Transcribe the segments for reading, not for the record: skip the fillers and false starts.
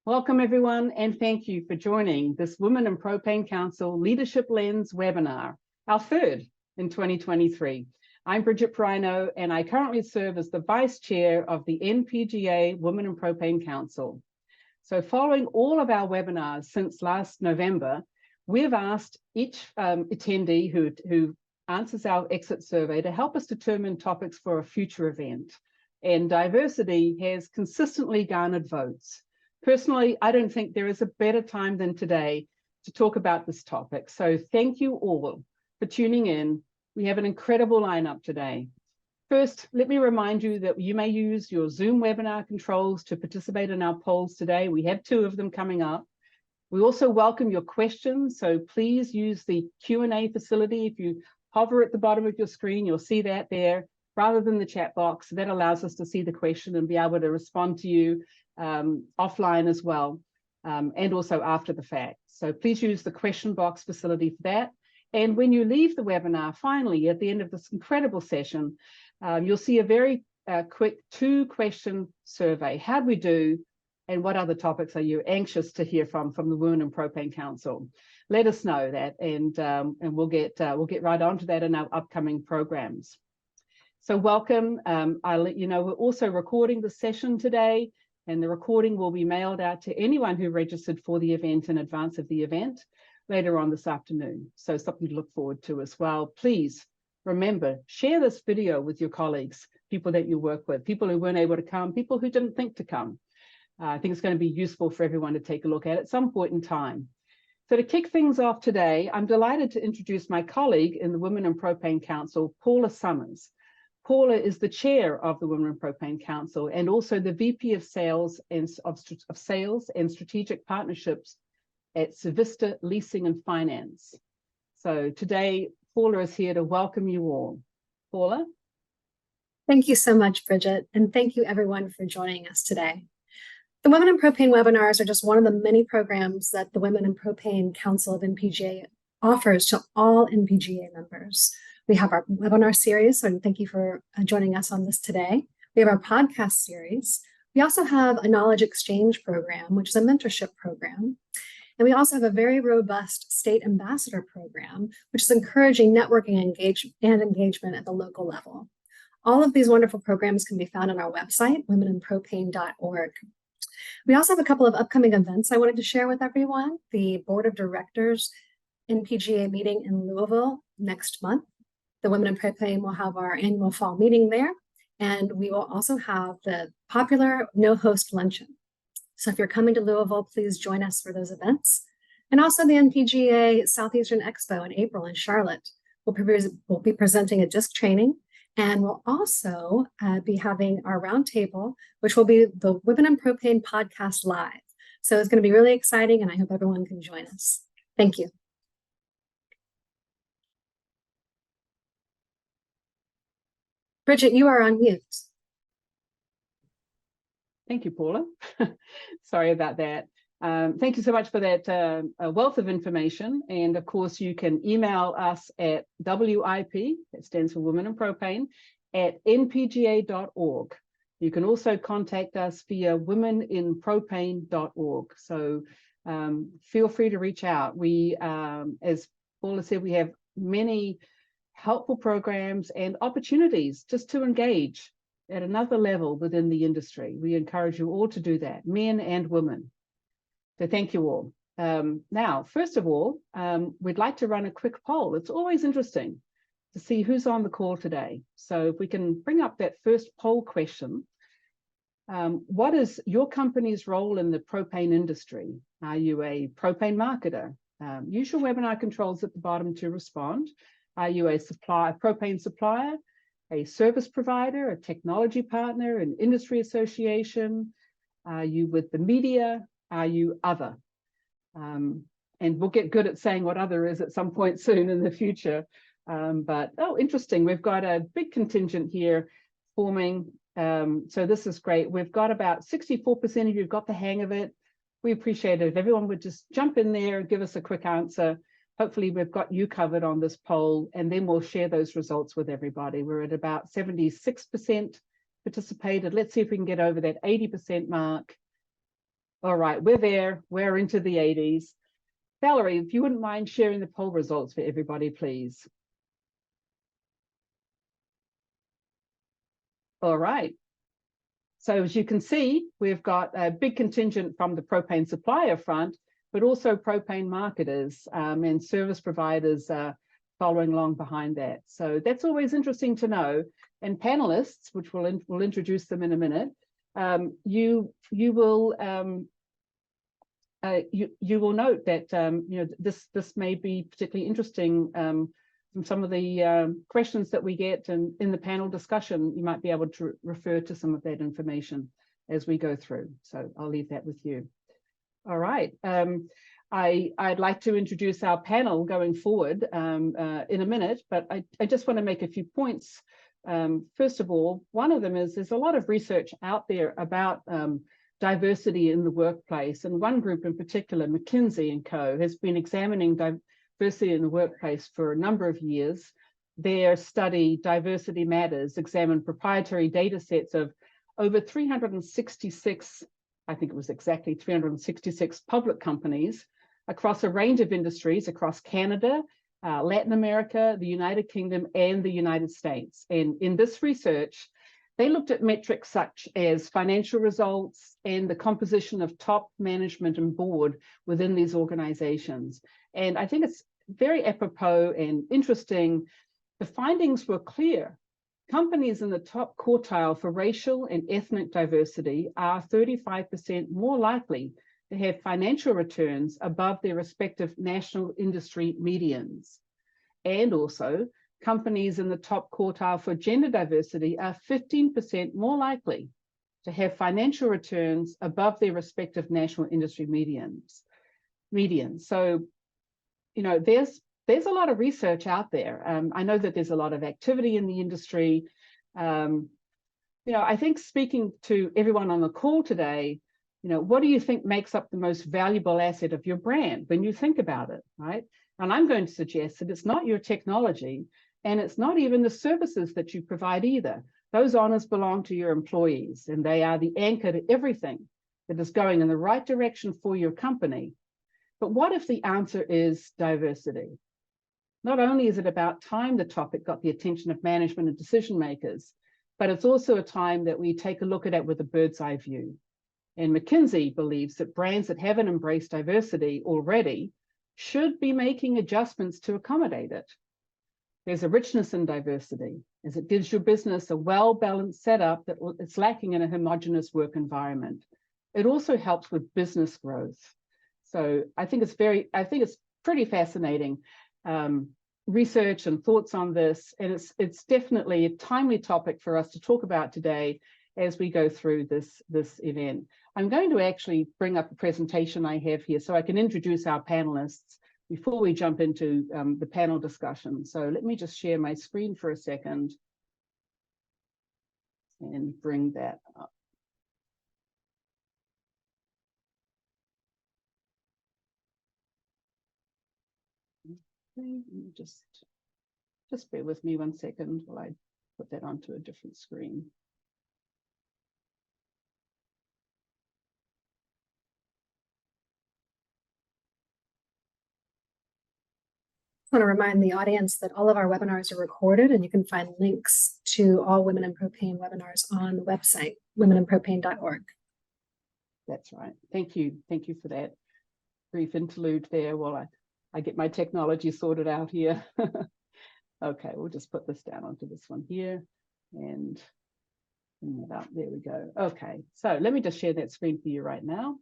Welcome everyone, and thank you for joining this Women in Propane Council Leadership Lens webinar, our third in 2023. I'm Bridget Perino, and I currently serve as the Vice Chair of the NPGA Women in Propane Council. So following all of our webinars since last November, we've asked each attendee who answers our exit survey to help us determine topics for a future event. And diversity has consistently garnered votes. Personally, I don't think there is a better time than today to talk about this topic. So thank you all for tuning in. We have an incredible lineup today. First, let me remind you that you may use your Zoom webinar controls to participate in our polls today. We have 2 of them coming up. We also welcome your questions, so please use the Q&A facility. If you hover at the bottom of your screen, you'll see that there, rather than the chat box. That allows us to see the question and be able to respond to you offline as well, and also after the fact. So please use the question box facility for that. And when you leave the webinar, finally, at the end of this incredible session, you'll see a very quick 2-question survey. How'd we do? And what other topics are you anxious to hear from the Women in Propane Council? Let us know that, and we'll get right onto that in our upcoming programs. So welcome. I'll let you know we're also recording the session today, and the recording will be mailed out to anyone who registered for the event in advance of the event later on this afternoon. So something to look forward to as well. Please remember, share this video with your colleagues, people that you work with, people who weren't able to come, people who didn't think to come. I think it's going to be useful for everyone to take a look at some point in time. So to kick things off today, I'm delighted to introduce my colleague in the Women in Propane Council, Paula Summers. Paula is the chair of the Women in Propane Council and also the VP of Sales and Strategic Partnerships at Civista Leasing and Finance. So today, Paula is here to welcome you all. Paula? Thank you so much, Bridget, and thank you everyone for joining us today. The Women in Propane webinars are just one of the many programs that the Women in Propane Council of NPGA offers to all NPGA members. We have our webinar series, so thank you for joining us on this today. We have our podcast series. We also have a knowledge exchange program, which is a mentorship program. And we also have a very robust state ambassador program, which is encouraging networking and engagement at the local level. All of these wonderful programs can be found on our website, womeninpropane.org. We also have a couple of upcoming events I wanted to share with everyone. The Board of Directors NPGA meeting in Louisville next month. The Women in Propane will have our annual fall meeting there, and we will also have the popular no-host luncheon. So if you're coming to Louisville, please join us for those events. And also the NPGA Southeastern Expo in April in Charlotte. We'll be presenting a disc training, and we'll also be having our roundtable, which will be the Women in Propane podcast live. So it's going to be really exciting, and I hope everyone can join us. Thank you. Bridget, you are on mute. Thank you, Paula. Sorry about that. Thank you so much for that wealth of information. And of course, you can email us at WIP, that stands for Women in Propane, at npga.org. You can also contact us via womeninpropane.org. So feel free to reach out. We, as Paula said, we have many helpful programs and opportunities just to engage at another level within the industry. We encourage you all to do that, men and women. So thank you all. Now, first of all, we'd like to run a quick poll. It's always interesting to see who's on the call today. So if we can bring up that first poll question, what is your company's role in the propane industry? Are you a propane marketer? Use your webinar controls at the bottom to respond. Are you a propane supplier, a service provider, a technology partner, an industry association? Are you with the media? Are you other? And we'll get good at saying what other is at some point soon in the future. But, oh, interesting. We've got a big contingent here forming. So this is great. We've got about 64% of you have got the hang of it. We appreciate it. If everyone would just jump in there and give us a quick answer. Hopefully we've got you covered on this poll, and then we'll share those results with everybody. We're at about 76% participated. Let's see if we can get over that 80% mark. All right, we're there. We're into the 80s. Valerie, if you wouldn't mind sharing the poll results for everybody, please. All right. So as you can see, we've got a big contingent from the propane supplier front, but also propane marketers and service providers following along behind that. So that's always interesting to know. And panelists, which we'll introduce them in a minute, you will note that this may be particularly interesting from some of the questions that we get in the panel discussion. You might be able to refer to some of that information as we go through. So I'll leave that with you. All right. I'd like to introduce our panel going forward in a minute, but I just want to make a few points. First of all, one of them is there's a lot of research out there about diversity in the workplace. And one group in particular, McKinsey Co, has been examining diversity in the workplace for a number of years. Their study, Diversity Matters, examined proprietary data sets of over 366, I think it was exactly 366 public companies across a range of industries across Canada, Latin America, the United Kingdom, and the United States. And in this research, they looked at metrics such as financial results and the composition of top management and board within these organizations. And I think it's very apropos and interesting. The findings were clear. Companies in the top quartile for racial and ethnic diversity are 35% more likely to have financial returns above their respective national industry medians. And also, companies in the top quartile for gender diversity are 15% more likely to have financial returns above their respective national industry medians. So, you know, there's a lot of research out there. I know that there's a lot of activity in the industry. You know, I think speaking to everyone on the call today, you know, what do you think makes up the most valuable asset of your brand when you think about it, right? And I'm going to suggest that it's not your technology, and it's not even the services that you provide either. Those honors belong to your employees, and they are the anchor to everything that is going in the right direction for your company. But what if the answer is diversity? Not only is it about time the topic got the attention of management and decision makers, but it's also a time that we take a look at it with a bird's eye view. And McKinsey believes that brands that haven't embraced diversity already should be making adjustments to accommodate it. There's a richness in diversity, as it gives your business a well-balanced setup that it's lacking in a homogeneous work environment. It also helps with business growth. So I think it's pretty fascinating research and thoughts on this, and it's definitely a timely topic for us to talk about today as we go through this event. I'm going to actually bring up the presentation I have here so I can introduce our panelists before we jump into the panel discussion. So let me just share my screen for a second and bring that up. Okay, just bear with me 1 second while I put that onto a different screen. I want to remind the audience that all of our webinars are recorded, and you can find links to all Women in Propane webinars on the website, womeninpropane.org. That's right. Thank you. Thank you for that brief interlude there while I get my technology sorted out here. Okay, we'll just put this down onto this one here and bring that up. There we go. Okay, so let me just share that screen for you right now.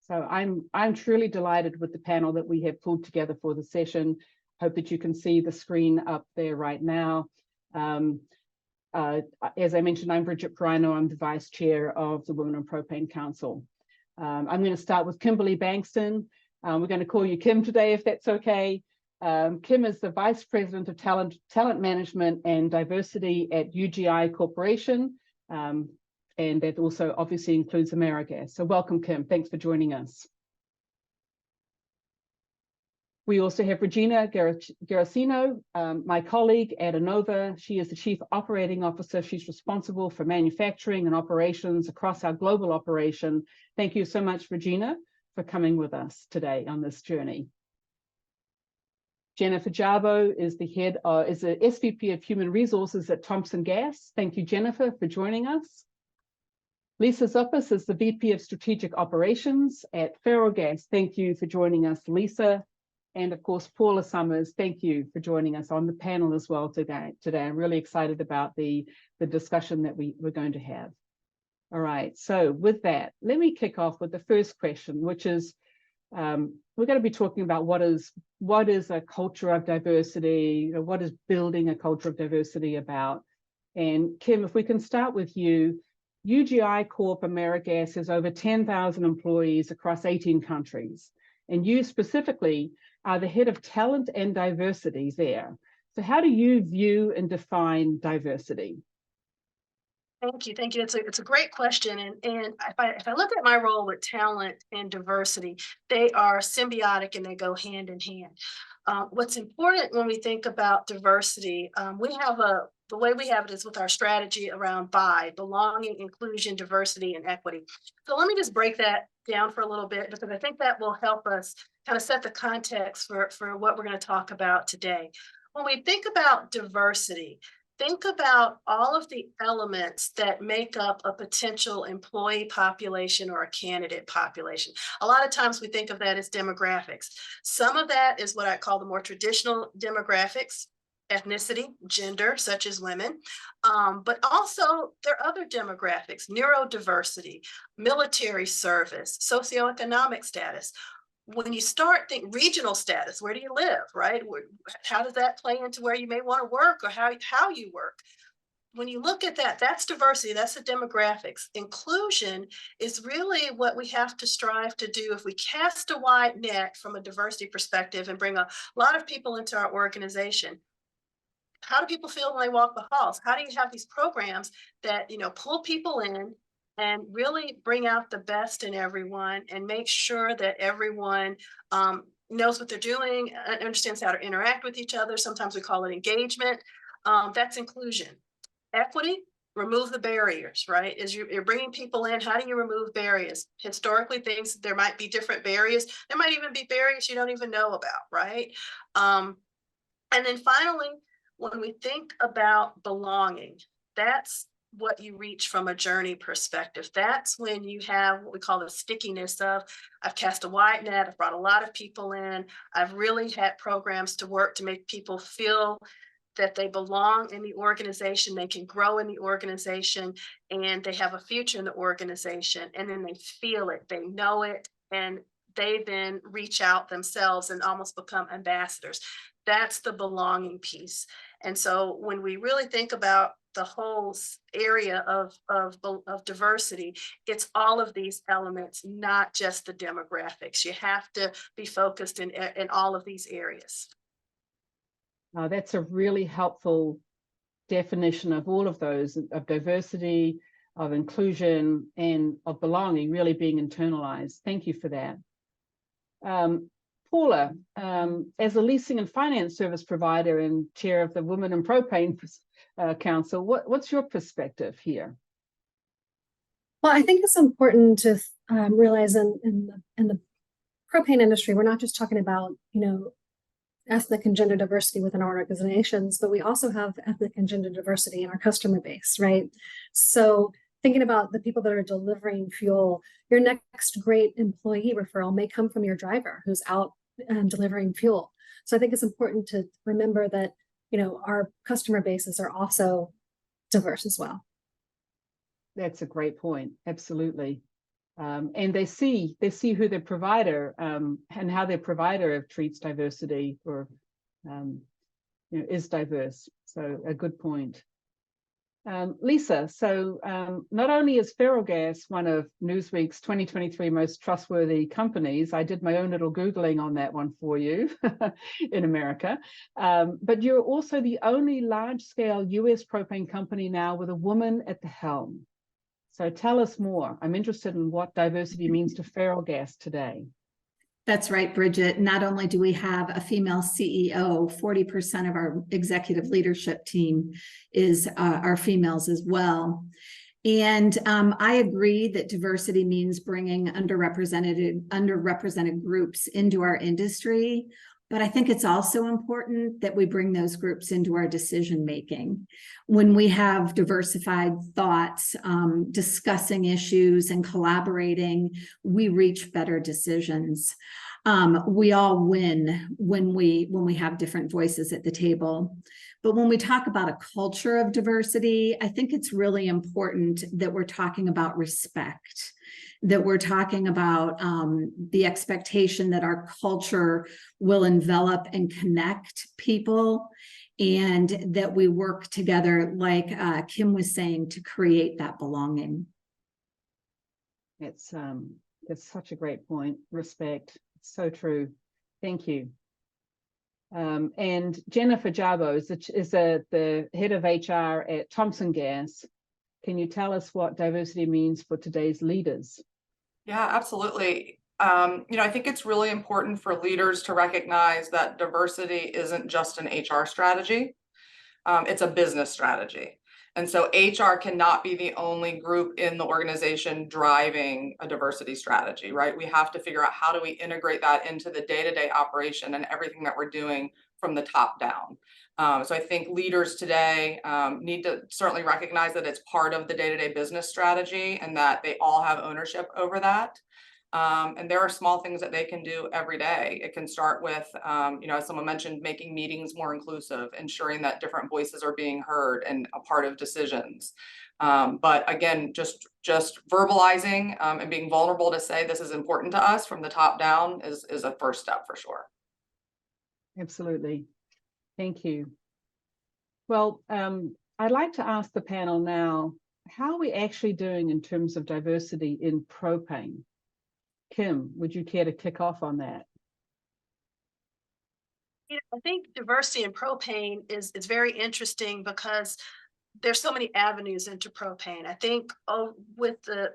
So I'm truly delighted with the panel that we have pulled together for the session. Hope that you can see the screen up there right now. As I mentioned, I'm Bridget Perino. I'm the Vice Chair of the Women in Propane Council. I'm going to start with Kimberly Bankston. We're going to call you Kim today, if that's okay. Kim is the Vice President of Talent Management and Diversity at UGI Corporation. And that also obviously includes AmeriGas. So welcome, Kim. Thanks for joining us. We also have Regina Garasino, my colleague at Innova. She is the Chief Operating Officer. She's responsible for manufacturing and operations across our global operation. Thank you so much, Regina, for coming with us today on this journey. Jennifer Jarbo is the SVP of Human Resources at Thompson Gas. Thank you, Jennifer, for joining us. Lisa Zoppis is the VP of Strategic Operations at Ferrogas. Thank you for joining us, Lisa. And of course, Paula Summers, thank you for joining us on the panel as well today. I'm really excited about the discussion that we're going to have. All right, so with that, let me kick off with the first question, which is, we're going to be talking about what is a culture of diversity, what is building a culture of diversity about. And Kim, if we can start with you, UGI Corp AmeriGas has over 10,000 employees across 18 countries. And you specifically are the head of talent and diversity there. So how do you view and define diversity? Thank you. It's a great question. And if I look at my role with talent and diversity, they are symbiotic and they go hand in hand. What's important when we think about diversity, the way we have it is with our strategy around belonging, inclusion, diversity, and equity. So let me just break that down for a little bit, because I think that will help us kind of set the context for what we're going to talk about today. When we think about diversity, think about all of the elements that make up a potential employee population or a candidate population. A lot of times we think of that as demographics. Some of that is what I call the more traditional demographics: ethnicity, gender, such as women, but also there are other demographics: neurodiversity, military service, socioeconomic status. When you start think regional status, where do you live, right? How does that play into where you may want to work or how you work? When you look at that, that's diversity, that's the demographics. Inclusion is really what we have to strive to do. If we cast a wide net from a diversity perspective and bring a lot of people into our organization, how do people feel when they walk the halls? How do you have these programs that, pull people in and really bring out the best in everyone and make sure that everyone knows what they're doing, understands how to interact with each other? Sometimes we call it engagement. That's inclusion. Equity: remove the barriers, right? As you're bringing people in, how do you remove barriers? Historically, there might be different barriers. There might even be barriers you don't even know about, right? And then finally, when we think about belonging, that's what you reach from a journey perspective. That's when you have what we call the stickiness of, I've cast a wide net, I've brought a lot of people in, I've really had programs to work to make people feel that they belong in the organization, they can grow in the organization, and they have a future in the organization. And then they feel it, they know it, and they then reach out themselves and almost become ambassadors. That's the belonging piece. And so when we really think about the whole area of diversity, it's all of these elements, not just the demographics. You have to be focused in all of these areas. That's a really helpful definition of all of those, of diversity, of inclusion, and of belonging really being internalized. Thank you for that. Paula, as a leasing and finance service provider and chair of the Women in Propane Council, what's your perspective here? Well, I think it's important to realize in the propane industry, we're not just talking about, ethnic and gender diversity within our organizations, but we also have ethnic and gender diversity in our customer base, right? So thinking about the people that are delivering fuel, your next great employee referral may come from your driver who's out delivering fuel. So I think it's important to remember that, our customer bases are also diverse as well. That's a great point. Absolutely. And they see who their provider and how their provider treats diversity or is diverse. So a good point. Lisa, so not only is Ferrogas one of Newsweek's 2023 most trustworthy companies, I did my own little Googling on that one for you in America, but you're also the only large-scale US propane company now with a woman at the helm. So tell us more. I'm interested in what diversity means to Ferrogas today. That's right, Bridget. Not only do we have a female CEO, 40% of our executive leadership team are females as well. And I agree that diversity means bringing underrepresented groups into our industry. But I think it's also important that we bring those groups into our decision making. When we have diversified thoughts, discussing issues and collaborating, we reach better decisions. We all win when we have different voices at the table. But when we talk about a culture of diversity, I think it's really important that we're talking about respect, that we're talking about the expectation that our culture will envelop and connect people, and that we work together, like Kim was saying, to create that belonging. It's such a great point. Respect. It's so true. Thank you. And Jennifer Jabo is the head of HR at Thompson Gas. Can you tell us what diversity means for today's leaders? Yeah, absolutely. I think it's really important for leaders to recognize that diversity isn't just an HR strategy. It's a business strategy. And so HR cannot be the only group in the organization driving a diversity strategy, right? We have to figure out how do we integrate that into the day-to-day operation and everything that we're doing from the top down. So I think leaders today need to certainly recognize that it's part of the day-to-day business strategy and that they all have ownership over that. And there are small things that they can do every day. It can start with, as someone mentioned, making meetings more inclusive, ensuring that different voices are being heard and a part of decisions. But again, just verbalizing and being vulnerable to say this is important to us from the top down is a first step for sure. Absolutely. Thank you. Well, I'd like to ask the panel now, how are we actually doing in terms of diversity in propane? Kim, would you care to kick off on that? I think diversity in propane is very interesting because there's so many avenues into propane. I think with the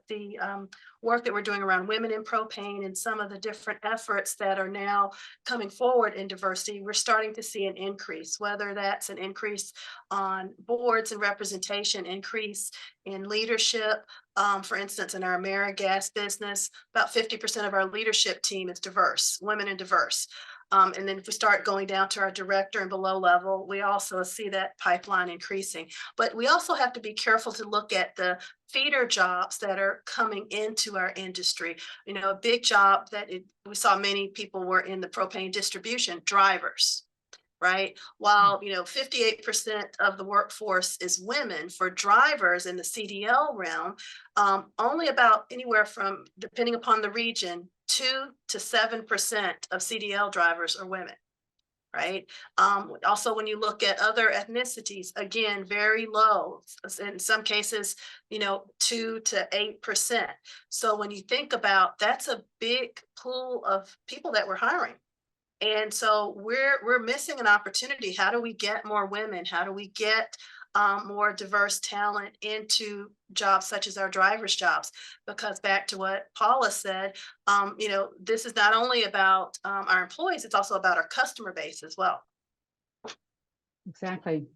work that we're doing around women in propane and some of the different efforts that are now coming forward in diversity, we're starting to see an increase, whether that's an increase on boards and representation, increase in leadership. For instance, in our AmeriGas business, about 50% of our leadership team is diverse, women and diverse. And then if we start going down to our director and below level, we also see that pipeline increasing. But we also have to be careful to look at the feeder jobs that are coming into our industry. A big job that we saw many people were in the propane distribution, drivers. Right. While 58% of the workforce is women, for drivers in the CDL realm, only about anywhere from, depending upon the region, 2 to 7% of CDL drivers are women. Right. Also, when you look at other ethnicities, again, very low. In some cases, 2 to 8%. So when you think about, that's a big pool of people that we're hiring. And so we're missing an opportunity. How do we get more women? How do we get more diverse talent into jobs such as our driver's jobs? Because back to what Paula said, this is not only about our employees, it's also about our customer base as well. Exactly.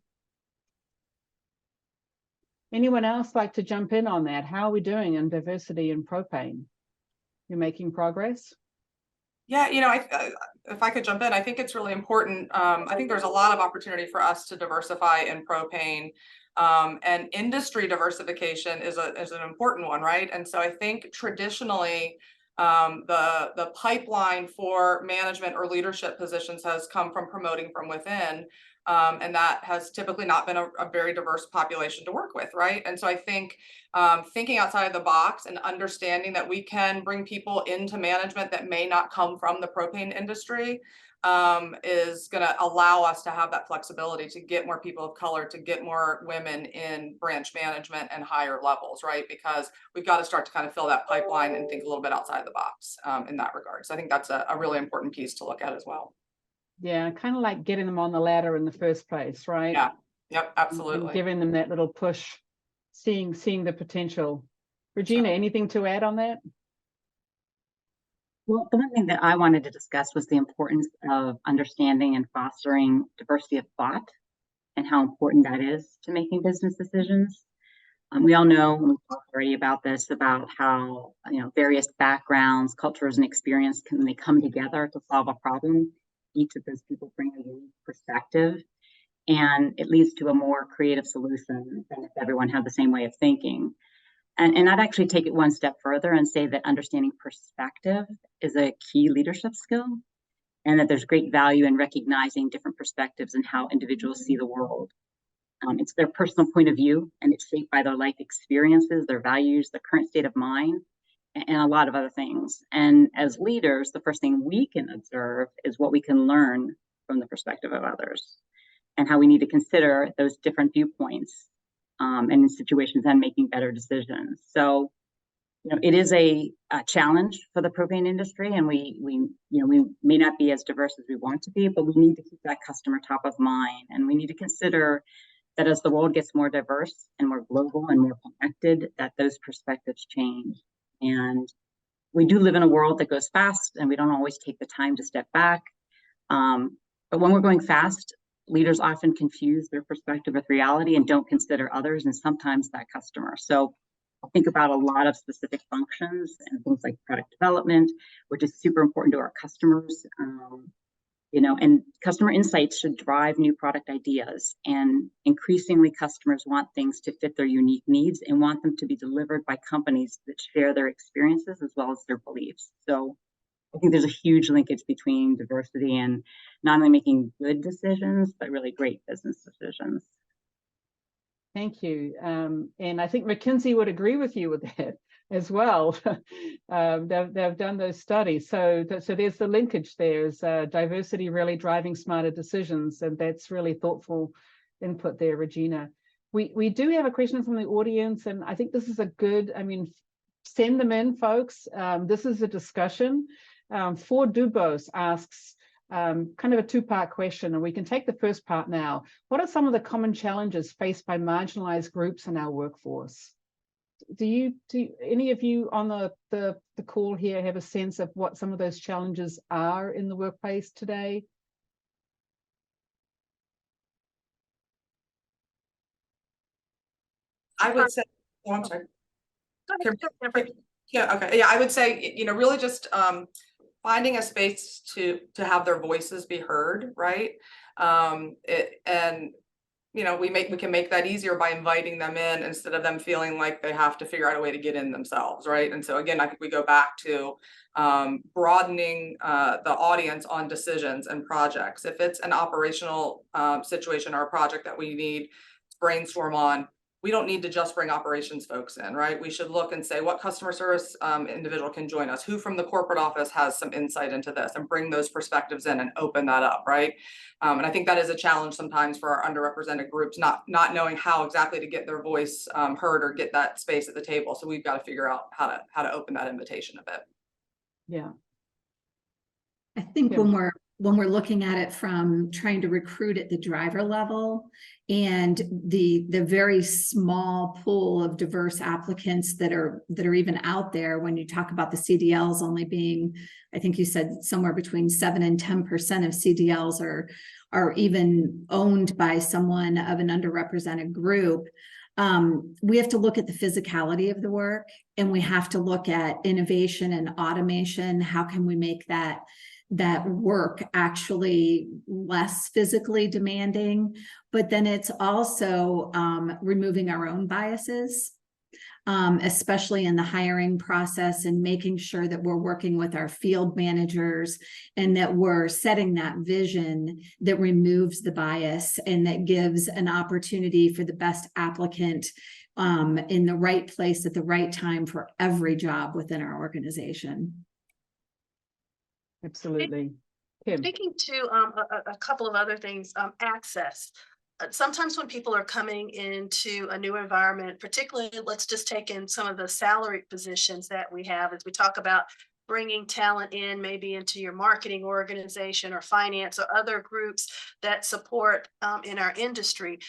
Anyone else like to jump in on that? How are we doing in diversity in propane? You're making progress? Yeah, if I could jump in, I think it's really important. I think there's a lot of opportunity for us to diversify in propane, and industry diversification is an important one, right? And so I think traditionally, the pipeline for management or leadership positions has come from promoting from within. And that has typically not been a very diverse population to work with, right? And so I think thinking outside the box and understanding that we can bring people into management that may not come from the propane industry is going to allow us to have that flexibility to get more people of color, to get more women in branch management and higher levels, right? Because we've got to start to kind of fill that pipeline and think a little bit outside the box in that regard. So I think that's a really important piece to look at as well. Yeah, kind of like getting them on the ladder in the first place, right? Yeah, yep, absolutely. And giving them that little push, seeing the potential. Regina, anything to add on that? Well, the one thing that I wanted to discuss was the importance of understanding and fostering diversity of thought and how important that is to making business decisions. We all know, and we've talked already about this, about how various backgrounds, cultures, and experience can they come together to solve a problem. Each of those people bring a unique perspective, and it leads to a more creative solution than if everyone had the same way of thinking. And I'd actually take it one step further and say that understanding perspective is a key leadership skill, and that there's great value in recognizing different perspectives and how individuals see the world. It's their personal point of view, and it's shaped by their life experiences, their values, their current state of mind, and a lot of other things. And as leaders, the first thing we can observe is what we can learn from the perspective of others, and how we need to consider those different viewpoints and in situations and making better decisions. So, it is a challenge for the propane industry, and we may not be as diverse as we want to be, but we need to keep that customer top of mind, and we need to consider that as the world gets more diverse and more global and more connected, that those perspectives change. And we do live in a world that goes fast, and we don't always take the time to step back. But when we're going fast, leaders often confuse their perspective with reality and don't consider others, and sometimes that customer. So I think about a lot of specific functions and things like product development, which is super important to our customers. And customer insights should drive new product ideas. And increasingly, customers want things to fit their unique needs and want them to be delivered by companies that share their experiences as well as their beliefs. So I think there's a huge linkage between diversity and not only making good decisions, but really great business decisions. Thank you. And I think McKinsey would agree with you with that as well. They've done those studies. So there's the linkage there. Is diversity really driving smarter decisions? And that's really thoughtful input there, Regina. We do have a question from the audience, and I think this is a good, send them in, folks. This is a discussion. For Dubos asks, kind of a two-part question, and we can take the first part now. What are some of the common challenges faced by marginalized groups in our workforce? Do any of you on the call here have a sense of what some of those challenges are in the workplace today? I would say, oh, I'm sorry. Go ahead. Yeah, okay. Yeah, I would say, really just finding a space to have their voices be heard, right? We can make that easier by inviting them in instead of them feeling like they have to figure out a way to get in themselves, right? And so again, I think we go back to broadening the audience on decisions and projects. If it's an operational situation or a project that we need to brainstorm on, we don't need to just bring operations folks in, right? We should look and say what customer service individual can join us, who from the corporate office has some insight into this, and bring those perspectives in and open that up, right? And I think that is a challenge sometimes for our underrepresented groups, not knowing how exactly to get their voice heard or get that space at the table. So we've got to figure out how to open that invitation a bit. Yeah. I think when we're looking at it from trying to recruit at the driver level and the very small pool of diverse applicants that are even out there, when you talk about the CDLs only being, I think you said somewhere between 7 and 10% of CDLs are even owned by someone of an underrepresented group. We have to look at the physicality of the work, and we have to look at innovation and automation. How can we make that work actually less physically demanding? But then it's also removing our own biases, especially in the hiring process, and making sure that we're working with our field managers and that we're setting that vision that removes the bias and that gives an opportunity for the best applicant in the right place at the right time for every job within our organization. Absolutely. Kim. Speaking to a couple of other things, access. Sometimes when people are coming into a new environment, particularly, let's just take in some of the salaried positions that we have as we talk about bringing talent in, maybe into your marketing organization or finance or other groups that support in our industry.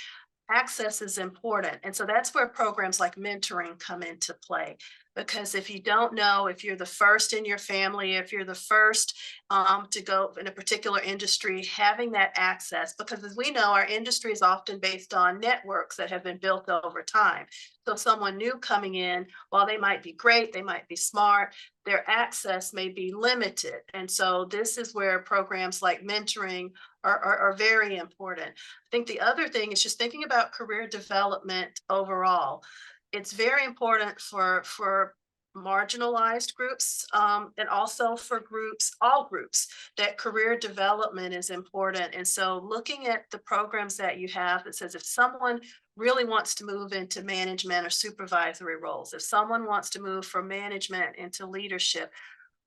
Access is important. And so that's where programs like mentoring come into play. Because if you don't know, if you're the first in your family, if you're the first to go in a particular industry, having that access, because as we know, our industry is often based on networks that have been built over time. So someone new coming in, while they might be great, they might be smart, their access may be limited. And so this is where programs like mentoring are very important. I think the other thing is just thinking about career development overall. It's very important for marginalized groups and also for groups, all groups, that career development is important. And so looking at the programs that you have that says if someone really wants to move into management or supervisory roles, if someone wants to move from management into leadership,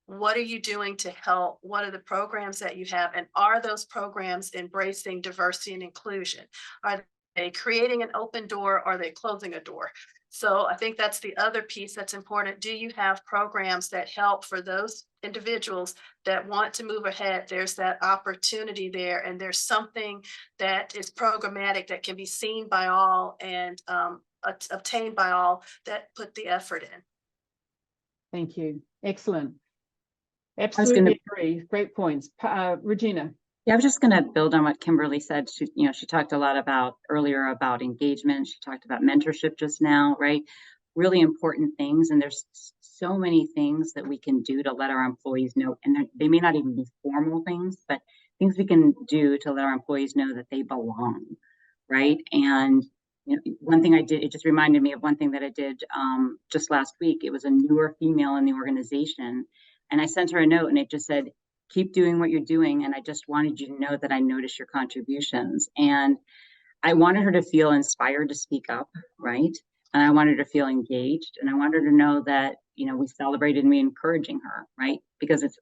what are you doing to help? What are the programs that you have? And are those programs embracing diversity and inclusion? Are they creating an open door or are they closing a door? So I think that's the other piece that's important. Do you have programs that help for those individuals that want to move ahead? There's that opportunity there, and there's something that is programmatic that can be seen by all and obtained by all that put the effort in. Thank you. Excellent. gonna- Absolutely agree. Great points. Regina. Yeah, I was just going to build on what Kimberly said. She talked a lot about earlier about engagement. She talked about mentorship just now, right? Really important things. And there's so many things that we can do to let our employees know. And they may not even be formal things, but things we can do to let our employees know that they belong, right? And one thing I did, it just reminded me of one thing that I did just last week. It was a newer female in the organization. And I sent her a note and it just said, keep doing what you're doing. And I just wanted you to know that I noticed your contributions. And I wanted her to feel inspired to speak up, right? And I wanted her to feel engaged. And I wanted her to know that, we celebrated me encouraging her, right? Because it's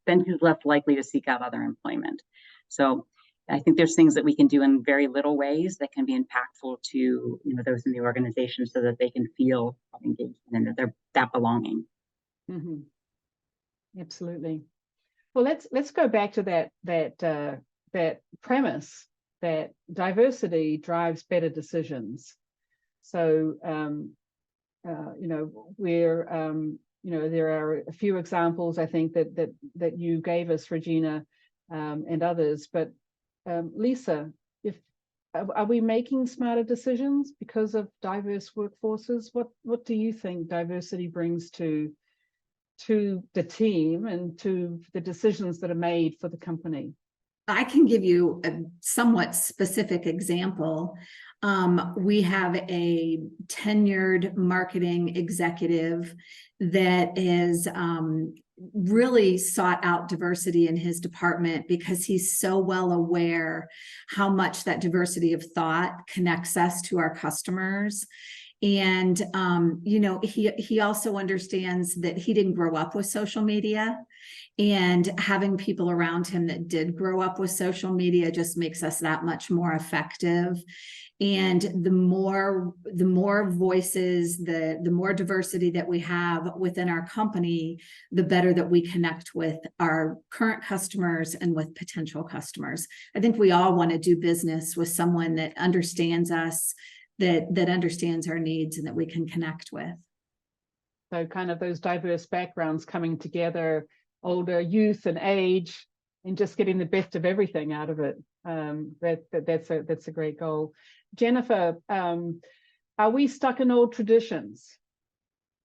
then she's less likely to seek out other employment. So I think there's things that we can do in very little ways that can be impactful to, those in the organization so that they can feel engaged and that they're that belonging. Mm-hmm. Absolutely. Well, let's go back to that premise that diversity drives better decisions. So, there are a few examples I think that you gave us, Regina, and others. But Lisa, are we making smarter decisions because of diverse workforces? What do you think diversity brings to the team and to the decisions that are made for the company? I can give you a somewhat specific example. We have a tenured marketing executive that is really sought out diversity in his department because he's so well aware how much that diversity of thought connects us to our customers. And, he also understands that he didn't grow up with social media, and having people around him that did grow up with social media just makes us that much more effective. And the more voices, the more diversity that we have within our company, the better that we connect with our current customers and with potential customers. I think we all want to do business with someone that understands us, that understands our needs, and that we can connect with. So kind of those diverse backgrounds coming together, older, youth, and age, and just getting the best of everything out of it. That's a great goal. Jennifer, are we stuck in old traditions?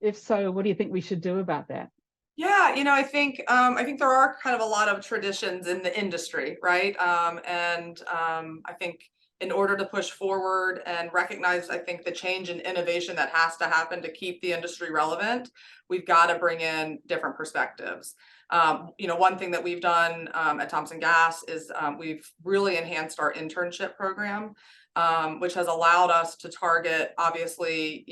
If so, what do you think we should do about that? Yeah, I think there are kind of a lot of traditions in the industry, right? I think in order to push forward and recognize, I think, the change and innovation that has to happen to keep the industry relevant, we've got to bring in different perspectives. One thing that we've done at Thompson Gas is we've really enhanced our internship program, which has allowed us to target, obviously,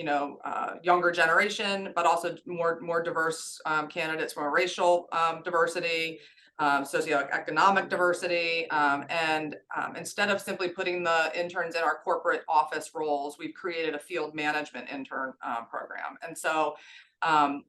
younger generation, but also more diverse candidates from a racial diversity, socioeconomic diversity, and instead of simply putting the interns in our corporate office roles, we've created a field management intern program. And so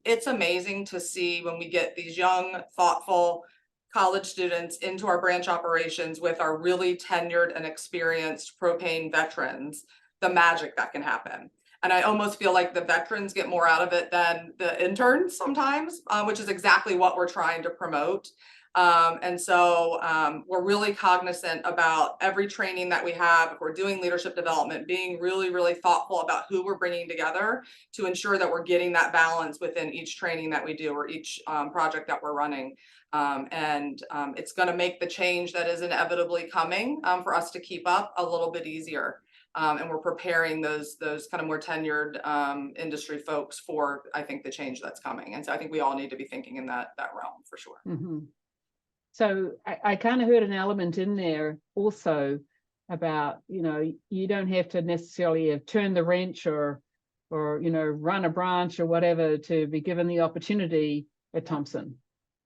it's amazing to see when we get these young, thoughtful college students into our branch operations with our really tenured and experienced propane veterans, the magic that can happen. And I almost feel like the veterans get more out of it than the interns sometimes, which is exactly what we're trying to promote. And so we're really cognizant about every training that we have. If we're doing leadership development, being really, really thoughtful about who we're bringing together to ensure that we're getting that balance within each training that we do or each project that we're running. It's going to make the change that is inevitably coming for us to keep up a little bit easier. And we're preparing those kind of more tenured industry folks for, I think, the change that's coming. And so I think we all need to be thinking in that realm for sure. Mm-hmm. So I kind of heard an element in there also about, you don't have to necessarily have turned the wrench or run a branch or whatever to be given the opportunity at Thompson.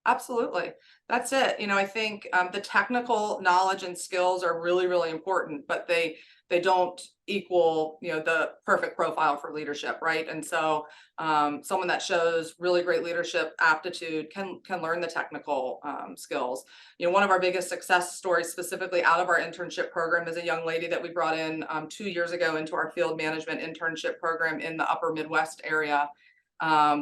Absolutely. That's it. I think the technical knowledge and skills are really, really important, but they don't equal, the perfect profile for leadership, right? And so someone that shows really great leadership aptitude can learn the technical skills. One of our biggest success stories specifically out of our internship program is a young lady that we brought in 2 years ago into our field management internship program in the upper Midwest area.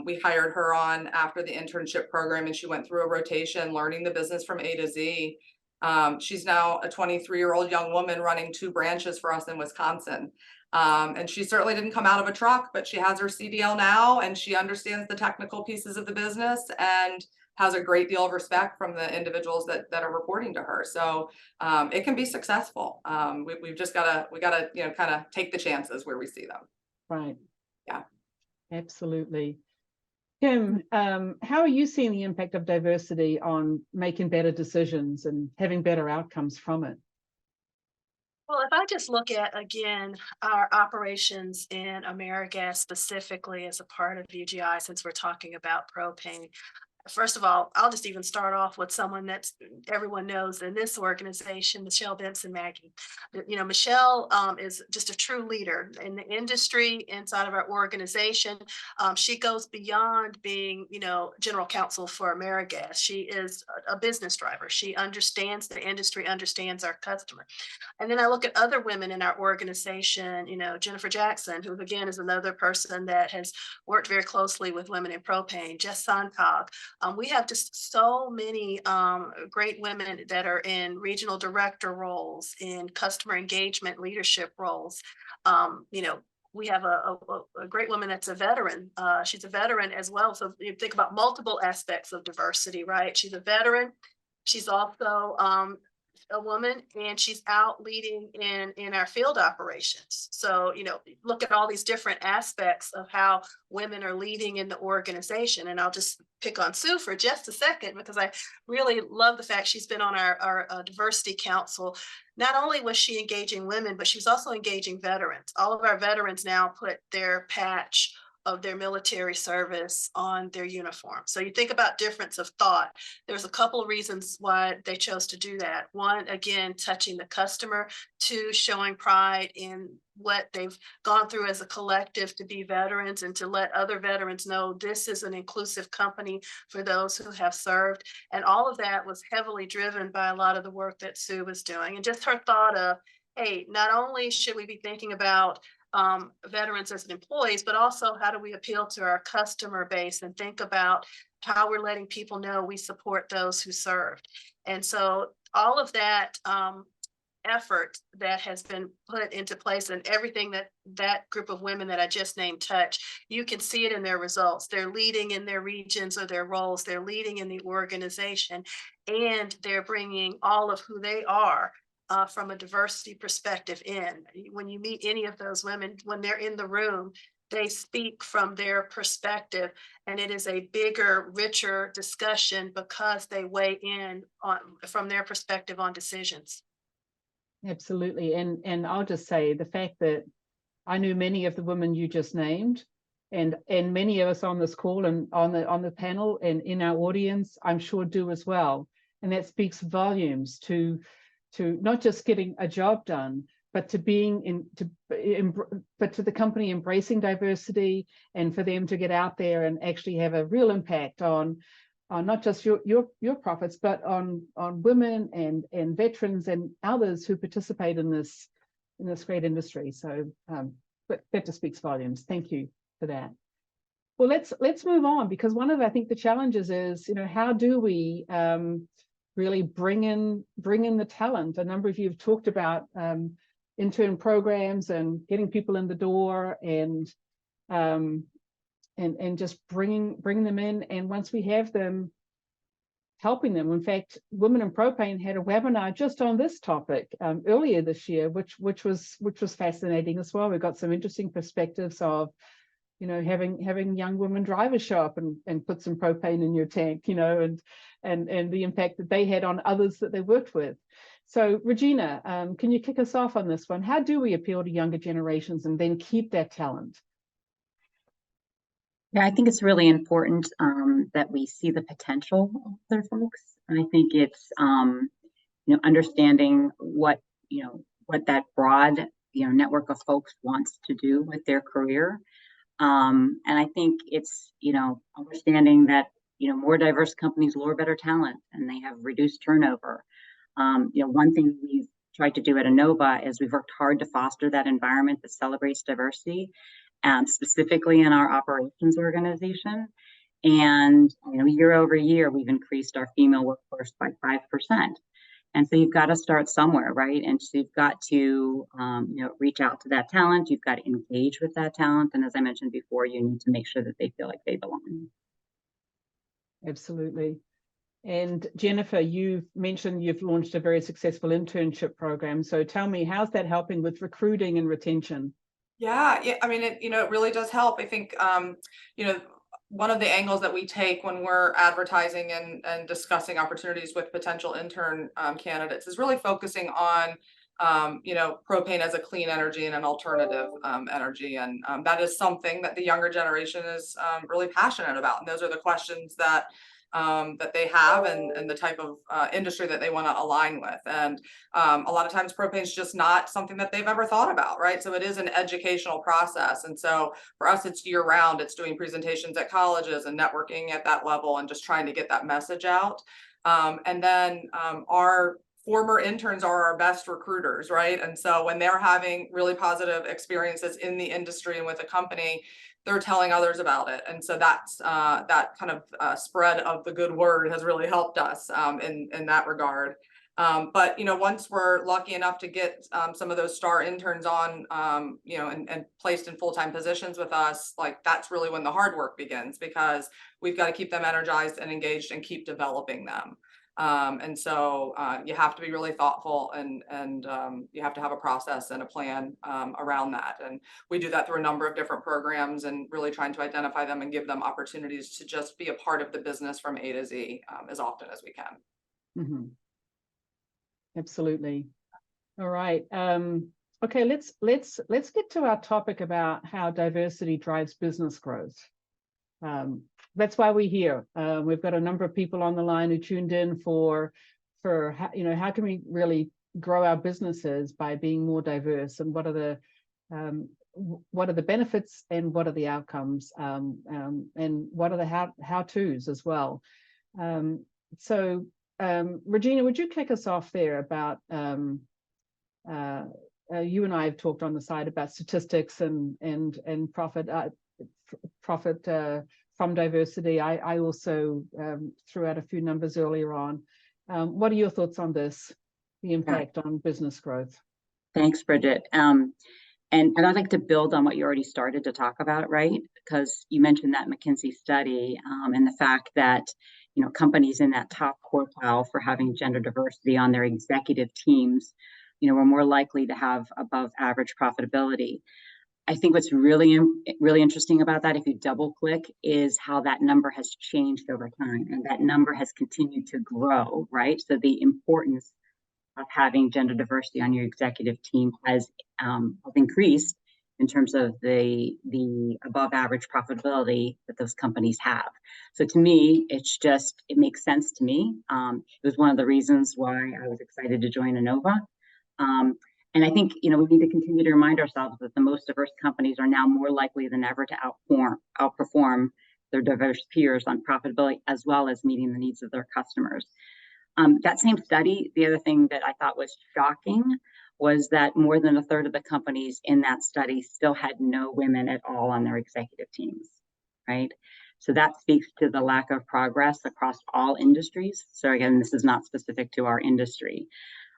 We hired her on after the internship program, and she went through a rotation learning the business from A to Z. She's now a 23-year-old young woman running 2 branches for us in Wisconsin. And she certainly didn't come out of a truck, but she has her CDL now, and she understands the technical pieces of the business and has a great deal of respect from the individuals that are reporting to her. So it can be successful. We've just gotta kind of take the chances where we see them. Right. Yeah. Absolutely. Kim, how are you seeing the impact of diversity on making better decisions and having better outcomes from it? Well, if I just look at, again, our operations in AmeriGas specifically as a part of UGI, since we're talking about propane, first of all, I'll just even start off with someone that's everyone knows in this organization, Michelle Benson Maggie. Michelle is just a true leader in the industry inside of our organization. She goes beyond being, general counsel for AmeriGas. She is a business driver. She understands the industry, understands our customer. And then I look at other women in our organization, Jennifer Jackson, who again is another person that has worked very closely with women in propane, Jess Sontag. We have just so many great women that are in regional director roles, in customer engagement leadership roles. We have a great woman that's a veteran. She's a veteran as well. So you think about multiple aspects of diversity, right? She's a veteran. She's also a woman, and she's out leading in our field operations. So, look at all these different aspects of how women are leading in the organization. And I'll just pick on Sue for just a second, because I really love the fact she's been on our diversity council. Not only was she engaging women, but she was also engaging veterans. All of our veterans now put their patch of their military service on their uniform. So you think about difference of thought. There's a couple of reasons why they chose to do that. One, again, touching the customer. Two, showing pride in what they've gone through as a collective to be veterans and to let other veterans know this is an inclusive company for those who have served. And all of that was heavily driven by a lot of the work that Sue was doing. And just her thought of, hey, not only should we be thinking about veterans as employees, but also how do we appeal to our customer base and think about how we're letting people know we support those who served. And so all of that effort that has been put into place, and everything that group of women that I just named touch, you can see it in their results. They're leading in their regions or their roles. They're leading in the organization, and they're bringing all of who they are from a diversity perspective in. When you meet any of those women, when they're in the room, they speak from their perspective, and it is a bigger, richer discussion because they weigh in on from their perspective on decisions. Absolutely. And I'll just say the fact that I knew many of the women you just named, and many of us on this call and on the panel and in our audience, I'm sure do as well. And that speaks volumes to not just getting a job done, but to but to the company embracing diversity, and for them to get out there and actually have a real impact on not just your profits, but on women and veterans and others who participate in this great industry. So that just speaks volumes. Thank you for that. Well, let's move on, because one of, I think, the challenges is, how do we really bring in the talent? A number of you have talked about intern programs and getting people in the door, and just bringing them in, and once we have them, helping them. In fact, Women in Propane had a webinar just on this topic earlier this year, which was fascinating as well. We got some interesting perspectives of, having young women drivers show up and put some propane in your tank, and the impact that they had on others that they worked with. So Regina, can you kick us off on this one? How do we appeal to younger generations and then keep that talent? Yeah, I think it's really important that we see the potential of their folks. And I think it's, understanding what that broad, network of folks wants to do with their career. And I think it's, understanding that, more diverse companies lure better talent and they have reduced turnover. One thing we've tried to do at Innova is we've worked hard to foster that environment that celebrates diversity, specifically in our operations organization. And year over year, we've increased our female workforce by 5%. And so you've got to start somewhere, right? And so you've got to, reach out to that talent. You've got to engage with that talent. And as I mentioned before, you need to make sure that they feel like they belong. Absolutely. And Jennifer, you've mentioned you've launched a very successful internship program. So tell me, how's that helping with recruiting and retention? Yeah. I mean, it really does help. I think, one of the angles that we take when we're advertising and discussing opportunities with potential intern candidates is really focusing on, propane as a clean energy and an alternative energy. And that is something that the younger generation is really passionate about. And those are the questions that they have, and the type of industry that they want to align with. And a lot of times propane is just not something that they've ever thought about, right? So it is an educational process. And so for us, it's year round. It's doing presentations at colleges and networking at that level and just trying to get that message out. And then our former interns are our best recruiters, right? And so when they're having really positive experiences in the industry and with a company, they're telling others about it. And so that's that kind of spread of the good word has really helped us in that regard. But once we're lucky enough to get some of those star interns on, and placed in full-time positions with us, like that's really when the hard work begins, because we've got to keep them energized and engaged and keep developing them. And so you have to be really thoughtful, and you have to have a process and a plan around that. And we do that through a number of different programs, and really trying to identify them and give them opportunities to just be a part of the business from A to Z as often as we can. Mm-hmm. Absolutely. All right. Okay, let's get to our topic about how diversity drives business growth. That's why we're here. We've got a number of people on the line who tuned in for how can we really grow our businesses by being more diverse, and what are the benefits and what are the outcomes, and what are the how-tos as well. So Regina, would you kick us off there about you and I have talked on the side about statistics and profit from diversity. I also threw out a few numbers earlier on. What are your thoughts on this, the impact on business growth? Thanks, Bridget. And I'd like to build on what you already started to talk about, right? Because you mentioned that McKinsey study and the fact that companies in that top quartile for having gender diversity on their executive teams, were more likely to have above average profitability. I think what's really interesting about that, if you double click, is how that number has changed over time, and that number has continued to grow, right? So the importance of having gender diversity on your executive team has increased in terms of the above average profitability that those companies have. So to me, it makes sense to me. It was one of the reasons why I was excited to join Innova. And I think, we need to continue to remind ourselves that the most diverse companies are now more likely than ever to outperform their diverse peers on profitability, as well as meeting the needs of their customers. That same study, the other thing that I thought was shocking was that more than a third of the companies in that study still had no women at all on their executive teams, right? So that speaks to the lack of progress across all industries. So again, this is not specific to our industry.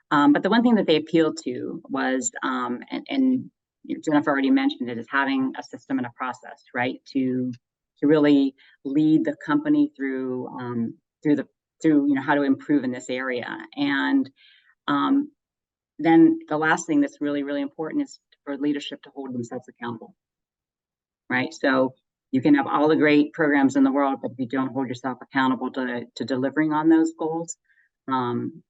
But the one thing that they appealed to was, and Jennifer already mentioned it, is having a system and a process, right? To really lead the company through how to improve in this area. And then the last thing that's really, really important is for leadership to hold themselves accountable, right? So you can have all the great programs in the world, but if you don't hold yourself accountable to delivering on those goals,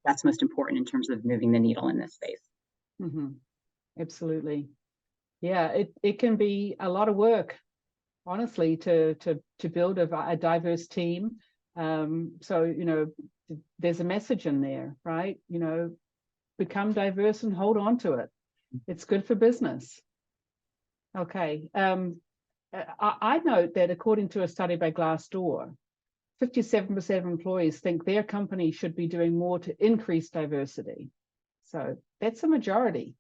that's most important in terms of moving the needle in this space. Mm-hmm. Absolutely. Yeah, it can be a lot of work, honestly, to build a diverse team. So, there's a message in there, right? Become diverse and hold on to it. It's good for business. Okay. I note that according to a study by Glassdoor, 57% of employees think their company should be doing more to increase diversity. So that's a majority.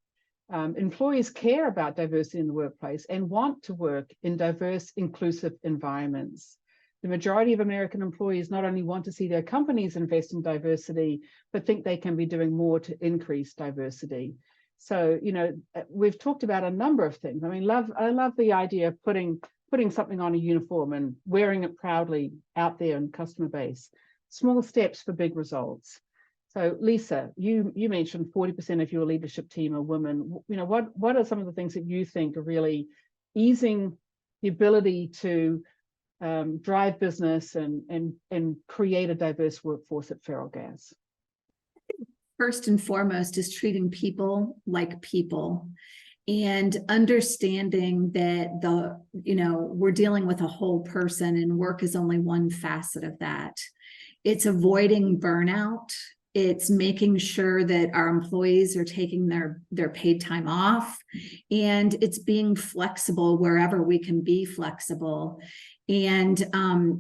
Employees care about diversity in the workplace and want to work in diverse, inclusive environments. The majority of American employees not only want to see their companies invest in diversity, but think they can be doing more to increase diversity. So, we've talked about a number of things. I mean, I love the idea of putting something on a uniform and wearing it proudly out there in customer base. Small steps for big results. So, Lisa, you mentioned 40% of your leadership team are women. What are some of the things that you think are really easing the ability to drive business and create a diverse workforce at Ferrellgas? First and foremost is treating people like people and understanding that we're dealing with a whole person and work is only one facet of that. It's avoiding burnout. It's making sure that our employees are taking their paid time off, and it's being flexible wherever we can be flexible. And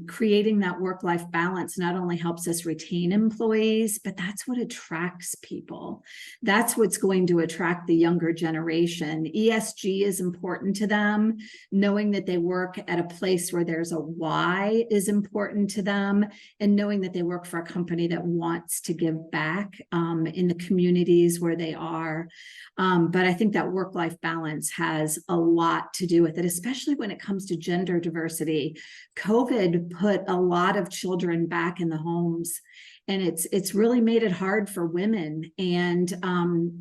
creating that work-life balance not only helps us retain employees, but that's what attracts people. That's what's going to attract the younger generation. ESG is important to them. Knowing that they work at a place where there's a why is important to them, and knowing that they work for a company that wants to give back in the communities where they are. But I think that work-life balance has a lot to do with it, especially when it comes to gender diversity. COVID put a lot of children back in the homes, and it's really made it hard for women. And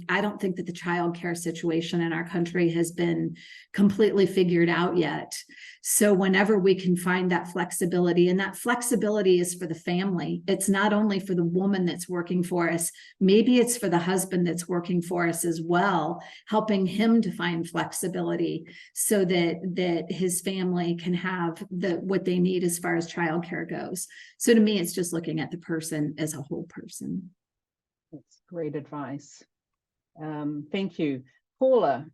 I don't think that the childcare situation in our country has been completely figured out yet. So whenever we can find that flexibility, and that flexibility is for the family, it's not only for the woman that's working for us, maybe it's for the husband that's working for us as well, helping him to find flexibility so that his family can have what they need as far as childcare goes. So to me, it's just looking at the person as a whole person. That's great advice. Thank you. Paula,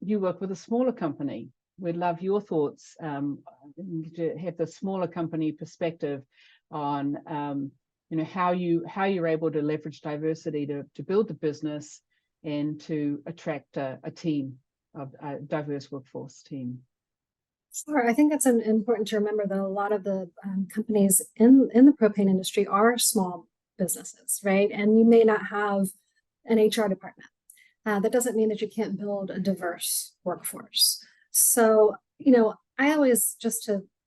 you work with a smaller company. We'd love your thoughts to have the smaller company perspective on how you're able to leverage diversity to build the business and to attract a diverse workforce team. Sure. I think it's important to remember that a lot of the companies in the propane industry are small businesses, right? And you may not have an HR department. That doesn't mean that you can't build a diverse workforce. So, I always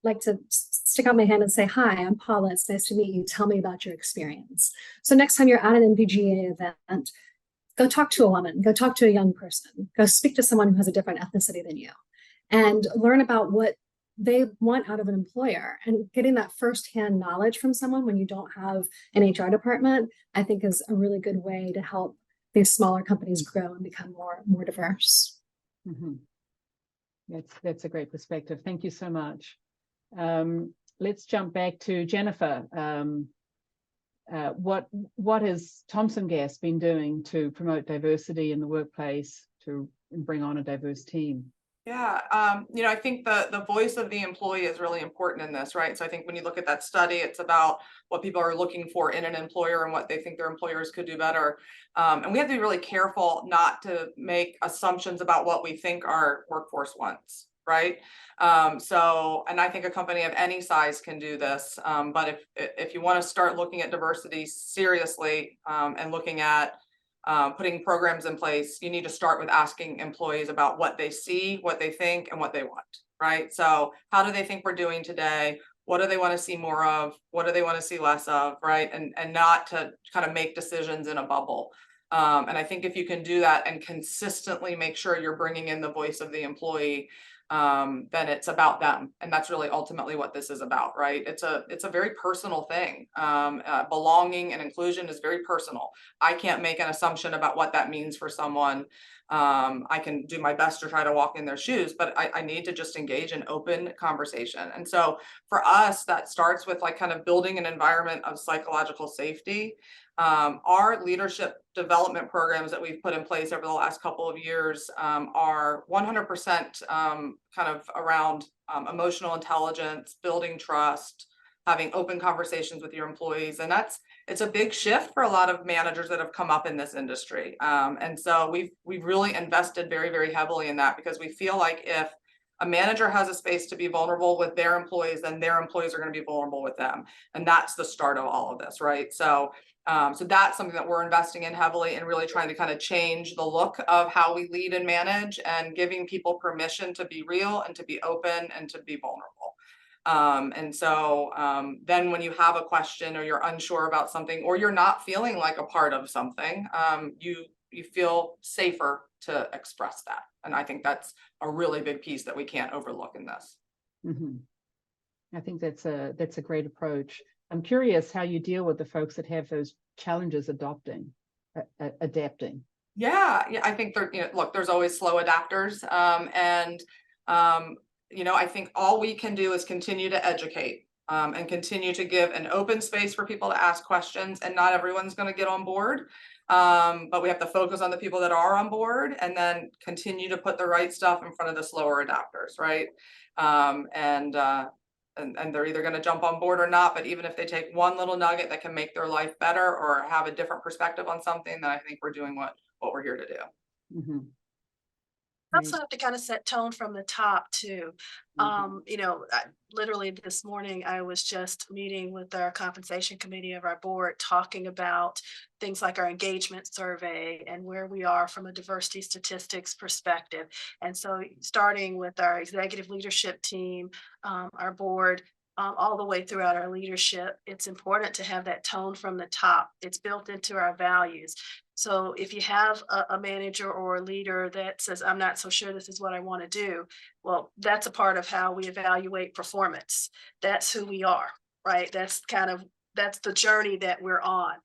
like to stick out my hand and say, hi, I'm Paula. It's nice to meet you. Tell me about your experience. So next time you're at an NPGA event, go talk to a woman, go talk to a young person, go speak to someone who has a different ethnicity than you, and learn about what they want out of an employer. And getting that firsthand knowledge from someone when you don't have an HR department, I think is a really good way to help these smaller companies grow and become more diverse. Mm-hmm. That's a great perspective. Thank you so much. Let's jump back to Jennifer. What has Thomson Gas been doing to promote diversity in the workplace, to bring on a diverse team? Yeah, I think the voice of the employee is really important in this, right? So I think when you look at that study, it's about what people are looking for in an employer and what they think their employers could do better. And we have to be really careful not to make assumptions about what we think our workforce wants, right? And I think a company of any size can do this. But if you want to start looking at diversity seriously, and looking at putting programs in place, you need to start with asking employees about what they see, what they think, and what they want, right? So how do they think we're doing today? What do they want to see more of? What do they want to see less of, right? And not to kind of make decisions in a bubble. And I think if you can do that and consistently make sure you're bringing in the voice of the employee, then it's about them. And that's really ultimately what this is about, right? It's a very personal thing. Belonging and inclusion is very personal. I can't make an assumption about what that means for someone. I can do my best to try to walk in their shoes, but I need to just engage in open conversation. And so for us, that starts with like kind of building an environment of psychological safety. Our leadership development programs that we've put in place over the last couple of years are 100% kind of around emotional intelligence, building trust, having open conversations with your employees. And it's a big shift for a lot of managers that have come up in this industry. And so we've really invested very, very heavily in that, because we feel like if a manager has a space to be vulnerable with their employees, then their employees are going to be vulnerable with them. And that's the start of all of this, right? So that's something that we're investing in heavily, and really trying to kind of change the look of how we lead and manage, and giving people permission to be real and to be open and to be vulnerable. Then when you have a question, or you're unsure about something, or you're not feeling like a part of something, you feel safer to express that. And I think that's a really big piece that we can't overlook in this. Mm-hmm. I think that's a great approach. I'm curious how you deal with the folks that have those challenges adapting. Yeah, I think look, there's always slow adapters. I think all we can do is continue to educate, and continue to give an open space for people to ask questions. And not everyone's going to get on board. But we have to focus on the people that are on board, and then continue to put the right stuff in front of the slower adapters, right? And they're either going to jump on board or not. But even if they take one little nugget that can make their life better, or have a different perspective on something, then I think we're doing what we're here to do. Mm-hmm. Also have to kind of set tone from the top too. Literally this morning, I was just meeting with our compensation committee of our board, talking about things like our engagement survey and where we are from a diversity statistics perspective. And so starting with our executive leadership team, our board, all the way throughout our leadership, it's important to have that tone from the top. It's built into our values. So if you have a manager or a leader that says, I'm not so sure this is what I want to do, well, that's a part of how we evaluate performance. That's who we are, right? That's the journey that we're on.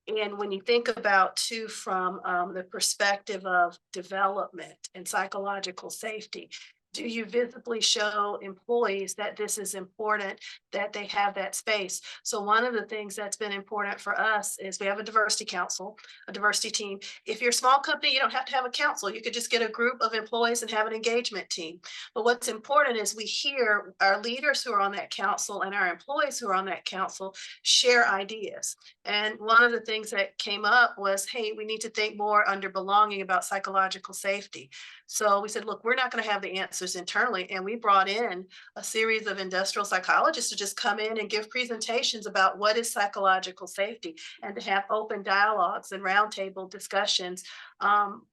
And when you think about too, from the perspective of development and psychological safety, do you visibly show employees that this is important, that they have that space? So one of the things that's been important for us is we have a diversity council, a diversity team. If you're a small company, you don't have to have a council. You could just get a group of employees and have an engagement team. But what's important is we hear our leaders who are on that council and our employees who are on that council share ideas. And one of the things that came up was, hey, we need to think more under belonging about psychological safety. So we said, look, we're not going to have the answers internally. And we brought in a series of industrial psychologists to just come in and give presentations about what is psychological safety, and to have open dialogues and roundtable discussions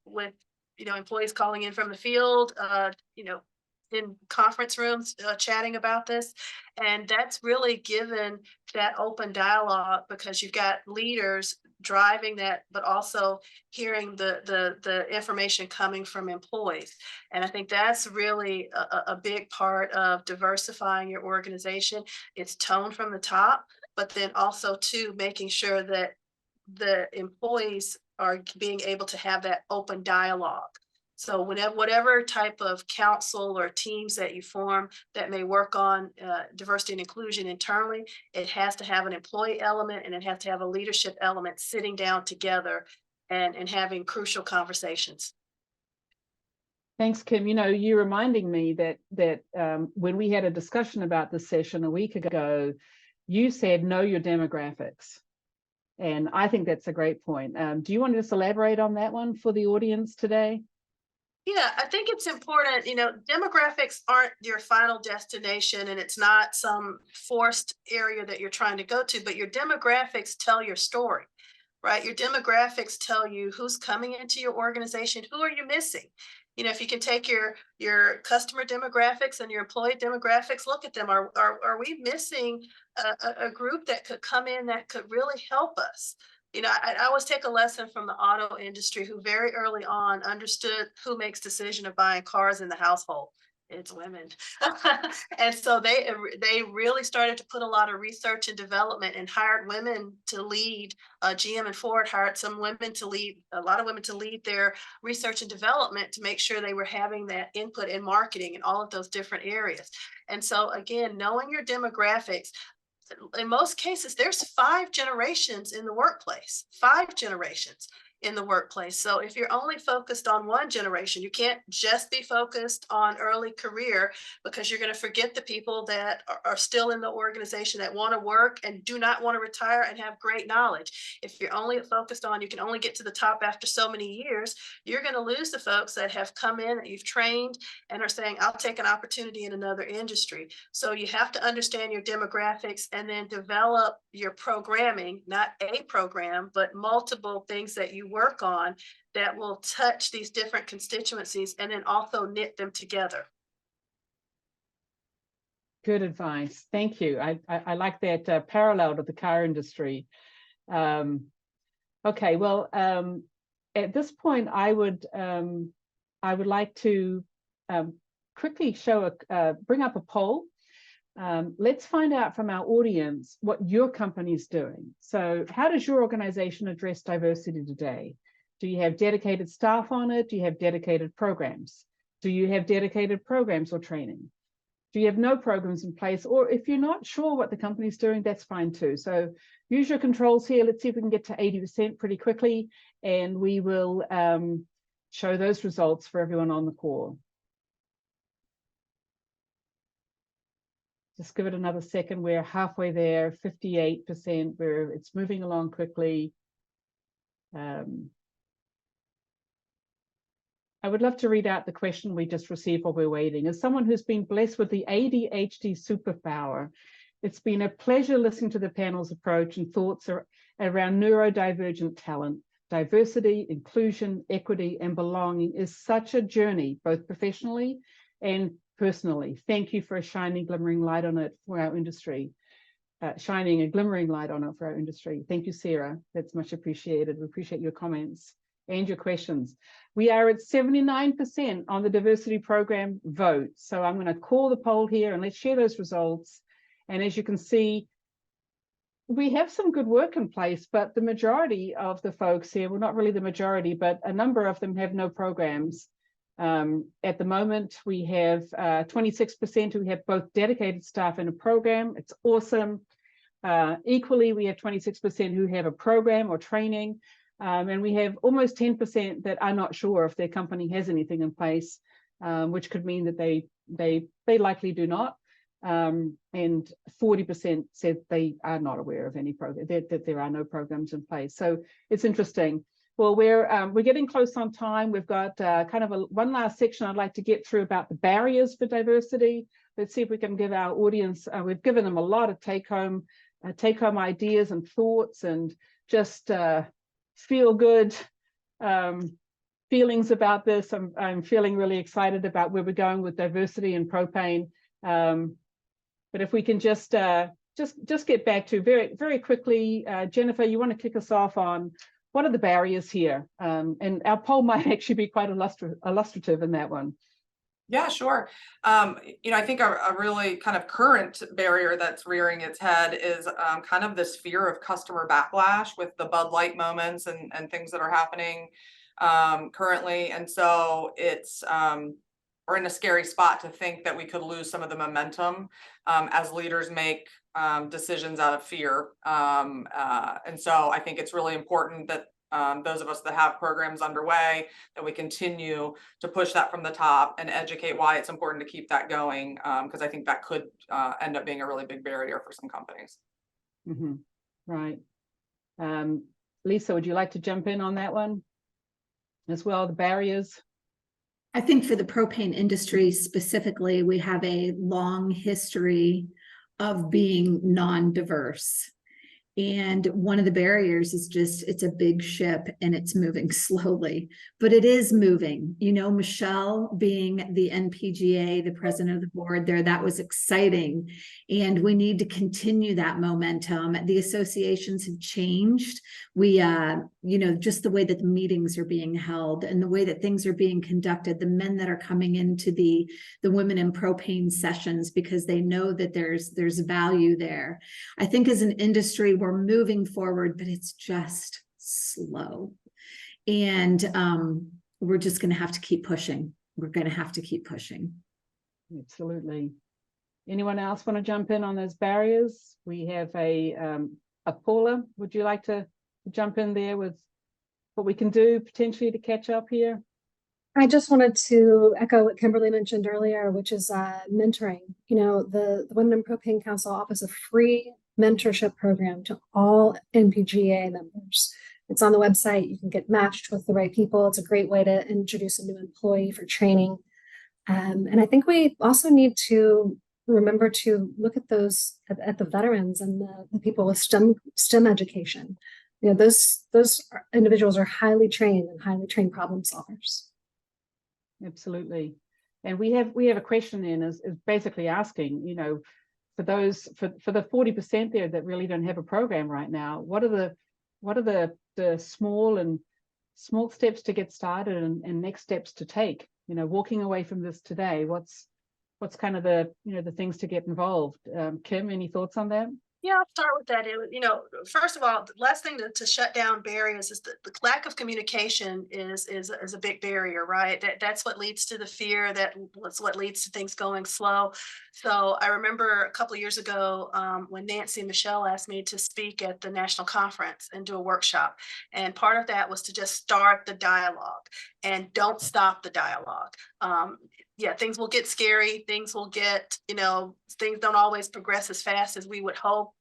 with, employees calling in from the field, in conference rooms, chatting about this. And that's really given that open dialogue, because you've got leaders driving that, but also hearing the information coming from employees. And I think that's really a big part of diversifying your organization. It's tone from the top, but then also too, making sure that the employees are being able to have that open dialogue. So whatever type of council or teams that you form that may work on diversity and inclusion internally, it has to have an employee element, and it has to have a leadership element, sitting down together and having crucial conversations. Thanks, Kim. You know, you're reminding me that when we had a discussion about this session a week ago, you said know your demographics. And I think that's a great point. Do you want to just elaborate on that one for the audience today? Yeah, I think it's important, demographics aren't your final destination and it's not some forced area that you're trying to go to, but your demographics tell your story, right? Your demographics tell you who's coming into your organization, who are you missing? If you can take your customer demographics and your employee demographics, look at them. Are we missing a group that could come in that could really help us? I always take a lesson from the auto industry, who very early on understood who makes decision of buying cars in the household. It's women. And so they really started to put a lot of research and development and hired women to lead. GM and Ford hired some women to lead, a lot of women to lead their research and development to make sure they were having that input in marketing in all of those different areas. And so again, knowing your demographics, in most cases, there's 5 generations in the workplace, 5 generations in the workplace. So if you're only focused on one generation, you can't just be focused on early career, because you're going to forget the people that are still in the organization that want to work and do not want to retire and have great knowledge. If you're only focused on, you can only get to the top after so many years, you're going to lose the folks that have come in, that you've trained and are saying, I'll take an opportunity in another industry. So you have to understand your demographics and then develop your programming, not a program, but multiple things that you work on that will touch these different constituencies and then also knit them together. Good advice. Thank you. I like that parallel to the car industry. Okay, well, at this point, I would like to quickly bring up a poll. Let's find out from our audience what your company is doing. So how does your organization address diversity today? Do you have dedicated staff on it? Do you have dedicated programs? Do you have dedicated programs or training? Do you have no programs in place? Or if you're not sure what the company's doing, that's fine too. So use your controls here. Let's see if we can get to 80% pretty quickly, and we will show those results for everyone on the call. Just give it another second. We're halfway there, 58%, where it's moving along quickly. I would love to read out the question we just received while we're waiting. As someone who's been blessed with the ADHD superpower, it's been a pleasure listening to the panel's approach and thoughts around neurodivergent talent. Diversity, inclusion, equity, and belonging is such a journey, both professionally and personally. Thank you for shining a glimmering light on it for our industry. Shining a glimmering light on it for our industry. Thank you, Sarah. That's much appreciated. We appreciate your comments and your questions. We are at 79% on the diversity program vote. So I'm going to call the poll here and let's share those results. And as you can see, we have some good work in place, but the majority of the folks here, well, not really the majority, but a number of them have no programs. At the moment, we have 26% who have both dedicated staff and a program. It's awesome. Equally, we have 26% who have a program or training, and we have almost 10% that are not sure if their company has anything in place, which could mean that they likely do not. And 40% said they are not aware of any program, that there are no programs in place. So it's interesting. Well, we're getting close on time. We've got kind of one last section I'd like to get through about the barriers for diversity. Let's see if we can give our audience, we've given them a lot of take-home ideas and thoughts and just feel good feelings about this. I'm feeling really excited about where we're going with diversity and propane. But if we can just get back to very quickly, Jennifer, you want to kick us off on what are the barriers here? And our poll might actually be quite illustrative in that one. Yeah, sure. I think a really kind of current barrier that's rearing its head is kind of this fear of customer backlash with the Bud Light moments and things that are happening currently. And so it's we're in a scary spot to think that we could lose some of the momentum as leaders make decisions out of fear. And so I think it's really important that those of us that have programs underway, that we continue to push that from the top and educate why it's important to keep that going, because I think that could end up being a really big barrier for some companies. Mm-hmm. Right. Lisa, would you like to jump in on that one as well, the barriers? I think for the propane industry specifically, we have a long history of being non-diverse. And one of the barriers is just, it's a big ship and it's moving slowly, but it is moving. You know, Michelle being the NPGA, the president of the board there, that was exciting. And we need to continue that momentum. The associations have changed. We, you know, just the way that the meetings are being held and the way that things are being conducted, the men that are coming into the women in propane sessions, because they know that there's value there. I think as an industry, we're moving forward, but it's just slow. And we're just going to have to keep pushing. We're going to have to keep pushing. Absolutely. Anyone else want to jump in on those barriers? We have a Paula. Would you like to jump in there with what we can do potentially to catch up here? I just wanted to echo what Kimberly mentioned earlier, which is mentoring. You know, the Women in Propane Council offers a free mentorship program to all NPGA members. It's on the website. You can get matched with the right people. It's a great way to introduce a new employee for training. And I think we also need to remember to look at those, at the veterans and the people with STEM education. You know, those individuals are highly trained and highly trained problem solvers. Absolutely. And we have a question then is basically asking, you know, for those for the 40% there that really don't have a program right now, what are the small steps to get started and next steps to take? You know, walking away from this today, what's kind of the, you know, the things to get involved? Kim, any thoughts on that? Yeah, I'll start with that. You know, first of all, the last thing to shut down barriers is the lack of communication is a big barrier, right? That's what leads to the fear. That's what leads to things going slow. So I remember a couple of years ago when Nancy and Michelle asked me to speak at the national conference and do a workshop. And part of that was to just start the dialogue and don't stop the dialogue. Yeah, things will get scary. Things will get, you know, things don't always progress as fast as we would hope.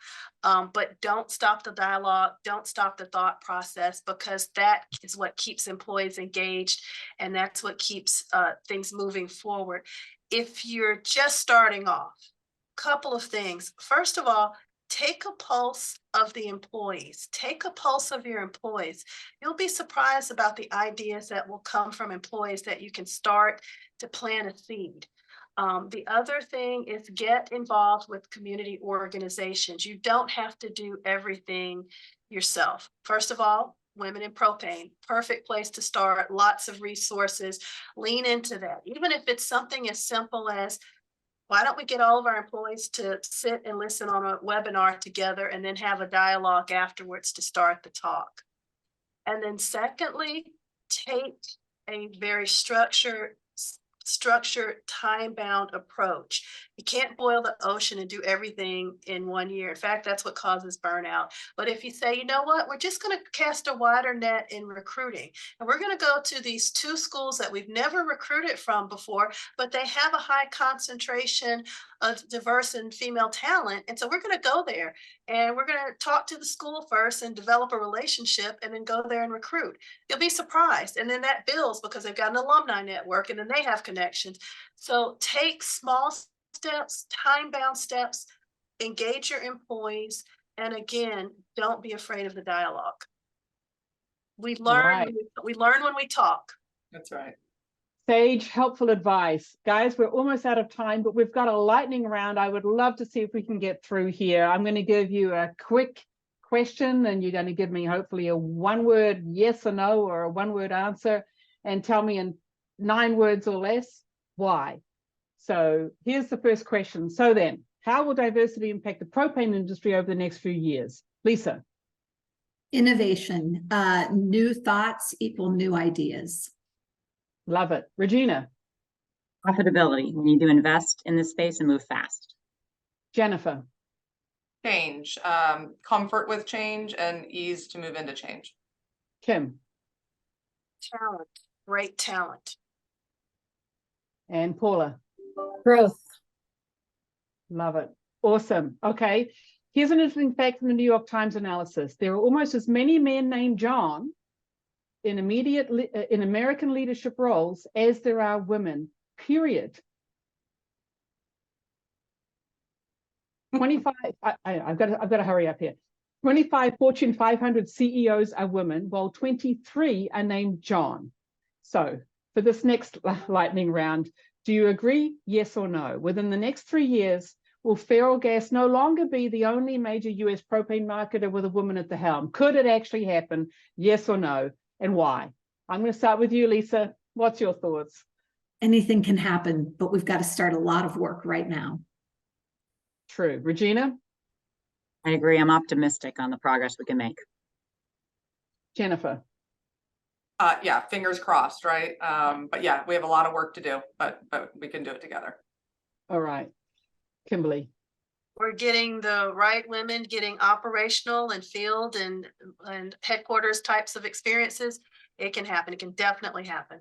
But don't stop the dialogue. Don't stop the thought process, because that is what keeps employees engaged. And that's what keeps things moving forward. If you're just starting off, couple of things. First of all, take a pulse of the employees. Take a pulse of your employees. You'll be surprised about the ideas that will come from employees that you can start to plant a seed. The other thing is get involved with community organizations. You don't have to do everything yourself. First of all, Women in Propane, perfect place to start. Lots of resources. Lean into that. Even if it's something as simple as, why don't we get all of our employees to sit and listen on a webinar together and then have a dialogue afterwards to start the talk? And then secondly, take a very structured, time-bound approach. You can't boil the ocean and do everything in 1 year. In fact, that's what causes burnout. But if you say, you know what, we're just going to cast a wider net in recruiting, and we're going to go to these 2 schools that we've never recruited from before, but they have a high concentration of diverse and female talent. And so we're going to go there and we're going to talk to the school first and develop a relationship and then go there and recruit. You'll be surprised. And then that builds because they've got an alumni network and then they have connections. So take small steps, time-bound steps, engage your employees. And again, don't be afraid of the dialogue. We learn when we talk. That's right. Sage, helpful advice. Guys, we're almost out of time, but we've got a lightning round. I would love to see if we can get through here. I'm going to give you a quick question, and you're going to give me hopefully a one-word yes or no, or a one-word answer, and tell me in 9 words or less why. So here's the first question. So then, how will diversity impact the propane industry over the next few years? Lisa. Innovation. New thoughts equal new ideas. Love it. Regina. Profitability. We need to invest in this space and move fast. Jennifer. Change, comfort with change and ease to move into change. Kim Talent, great talent. and Paula. Growth. Love it. Awesome. Okay. Here's an interesting fact from the New York Times analysis. There are almost as many men named John in American leadership roles as there are women, period. 25, I've got to hurry up here. 25 Fortune 500 CEOs are women, while 23 are named John. So for this next lightning round, do you agree? Yes or no? Within the next 3 years, will Feral Gas no longer be the only major US propane marketer with a woman at the helm? Could it actually happen? Yes or no? And why? I'm going to start with you, Lisa. What's your thoughts? Anything can happen, but we've got to start a lot of work right now. True. Regina? I agree. I'm optimistic on the progress we can make. Jennifer? Yeah, fingers crossed, right? But yeah, we have a lot of work to do, but we can do it together. All right. Kimberly? We're getting the right women, getting operational and field and headquarters types of experiences. It can happen. It can definitely happen.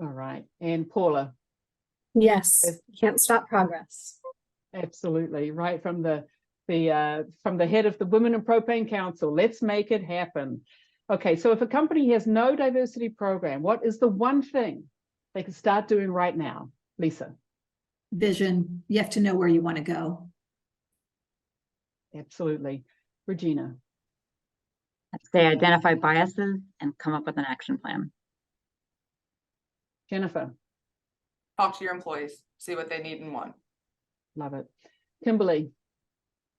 All right. And Paula? Yes, can't stop progress. Absolutely. Right from the head of the Women in Propane Council. Let's make it happen. Okay, so if a company has no diversity program, what is the one thing they can start doing right now? Lisa? Vision. You have to know where you want to go. Absolutely. Regina? I'd say identify biases and come up with an action plan. Jennifer? Talk to your employees, see what they need and want. Love it. Kimberly?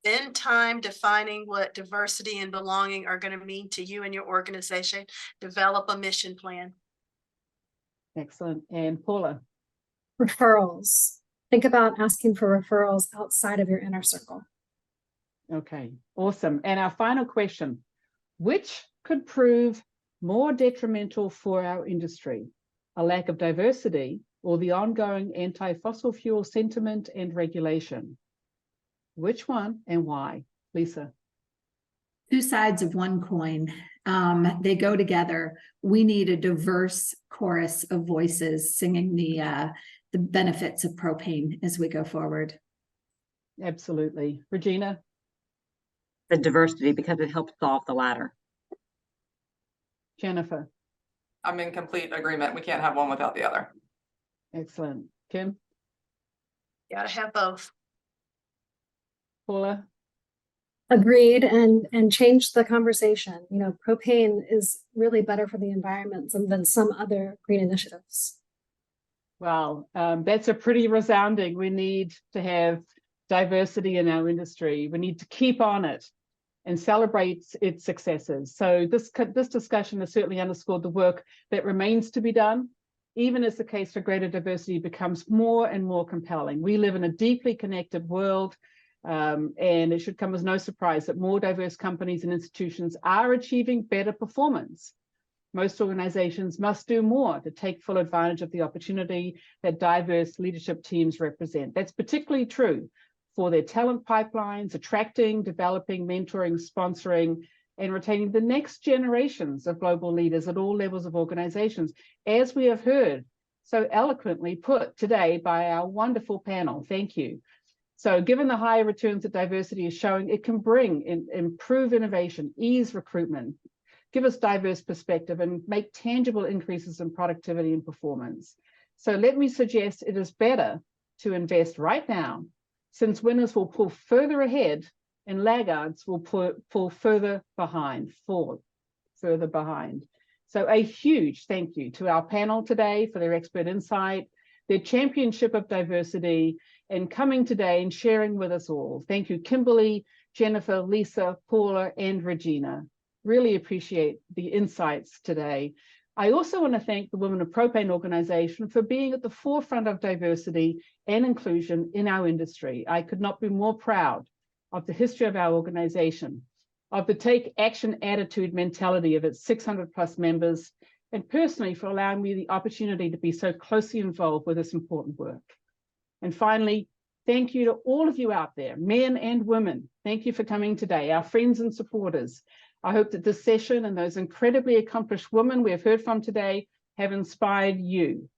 Spend time defining what diversity and belonging are going to mean to you and your organization. Develop a mission plan. Excellent. And Paula? Referrals. Think about asking for referrals outside of your inner circle. Okay, awesome. And our final question, which could prove more detrimental for our industry? A lack of diversity or the ongoing anti-fossil fuel sentiment and regulation? Which one and why? Lisa? Two sides of one coin. They go together. We need a diverse chorus of voices singing the benefits of propane as we go forward. Absolutely. Regina? The diversity, because it helps solve the latter. Jennifer? I'm in complete agreement. We can't have one without the other. Excellent. Kim? Got to have both. Paula? Agreed, and change the conversation. You know, propane is really better for the environment than some other green initiatives. Well, that's a pretty resounding. We need to have diversity in our industry. We need to keep on it and celebrate its successes. So this discussion has certainly underscored the work that remains to be done, even as the case for greater diversity becomes more and more compelling. We live in a deeply connected world, and it should come as no surprise that more diverse companies and institutions are achieving better performance. Most organizations must do more to take full advantage of the opportunity that diverse leadership teams represent. That's particularly true for their talent pipelines, attracting, developing, mentoring, sponsoring, and retaining the next generations of global leaders at all levels of organizations, as we have heard so eloquently put today by our wonderful panel. Thank you. So given the higher returns that diversity is showing, it can improve innovation, ease recruitment, give us diverse perspective, and make tangible increases in productivity and performance. So let me suggest it is better to invest right now, since winners will pull further ahead and laggards will pull further behind, fall further behind. So a huge thank you to our panel today for their expert insight, their championship of diversity, and coming today and sharing with us all. Thank you, Kimberly, Jennifer, Lisa, Paula, and Regina. Really appreciate the insights today. I also want to thank the Women of Propane organization for being at the forefront of diversity and inclusion in our industry. I could not be more proud of the history of our organization, of the take action attitude mentality of its 600 plus members, and personally for allowing me the opportunity to be so closely involved with this important work. And finally, thank you to all of you out there, men and women. Thank you for coming today, our friends and supporters. I hope that this session and those incredibly accomplished women we have heard from today have inspired you.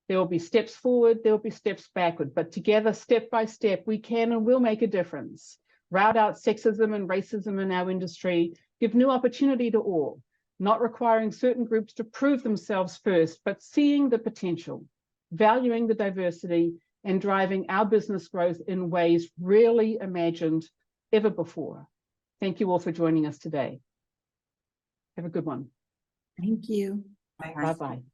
There will be steps forward, there will be steps backward, but together, step by step, we can and will make a difference. Rout out sexism and racism in our industry, give new opportunity to all, not requiring certain groups to prove themselves first, but seeing the potential, valuing the diversity, and driving our business growth in ways rarely imagined ever before. Thank you all for joining us today. Have a good one. Thank you. Bye. Bye-bye.